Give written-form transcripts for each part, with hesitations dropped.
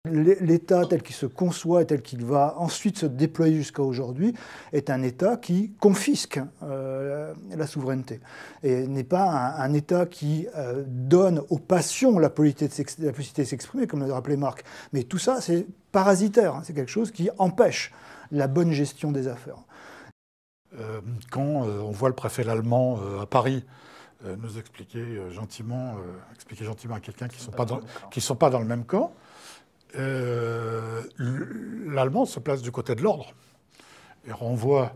L'État tel qu'il se conçoit et tel qu'il va ensuite se déployer jusqu'à aujourd'hui est un État qui confisque la souveraineté et n'est pas un État qui donne aux passions la possibilité de s'exprimer, comme l'a rappelé Marc. Mais tout ça, c'est parasitaire, hein, c'est quelque chose qui empêche la bonne gestion des affaires. Quand on voit le préfet l'Allemand à Paris nous expliquer gentiment à quelqu'un qui ne sont pas dans le même camp, l'Allemand se place du côté de l'ordre et renvoie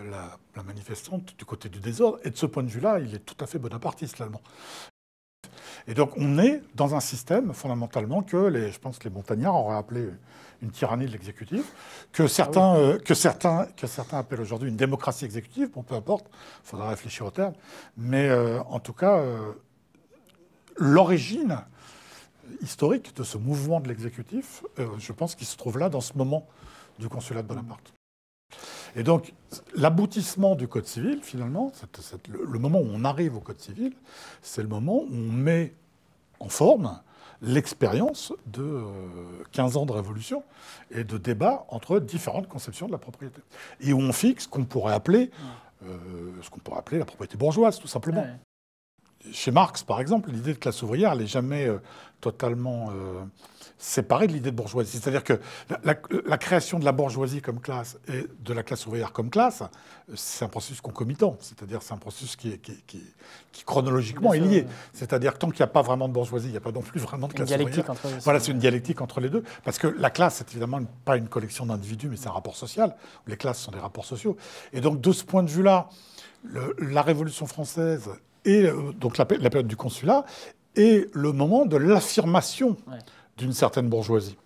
la manifestante du côté du désordre. Et de ce point de vue-là, il est tout à fait bonapartiste, l'Allemand. Et donc on est dans un système, fondamentalement, je pense que les montagnards auraient appelé une tyrannie de l'exécutif, que certains appellent aujourd'hui une démocratie exécutive. Bon, peu importe, il faudra réfléchir au terme. Mais en tout cas, l'origine historique de ce mouvement de l'exécutif, je pense qu'il se trouve là, dans ce moment du consulat de Bonaparte. Et donc, l'aboutissement du Code civil, finalement, le moment où on arrive au Code civil, c'est le moment où on met en forme l'expérience de 15 ans de révolution et de débat entre différentes conceptions de la propriété. Et où on fixe ce qu'on pourrait appeler la propriété bourgeoise, tout simplement. Ouais. Chez Marx, par exemple, l'idée de classe ouvrière, elle n'est jamais totalement séparée de l'idée de bourgeoisie. C'est-à-dire que la création de la bourgeoisie comme classe et de la classe ouvrière comme classe, c'est un processus concomitant. C'est-à-dire c'est un processus qui chronologiquement est lié. C'est-à-dire que tant qu'il n'y a pas vraiment de bourgeoisie, il n'y a pas non plus vraiment de classe ouvrière. Voilà, c'est une dialectique entre les deux. Parce que la classe, c'est évidemment pas une collection d'individus, mais c'est un rapport social. Les classes sont des rapports sociaux. Et donc, de ce point de vue-là, la Révolution française et donc la période du consulat est le moment de l'affirmation d'une certaine bourgeoisie.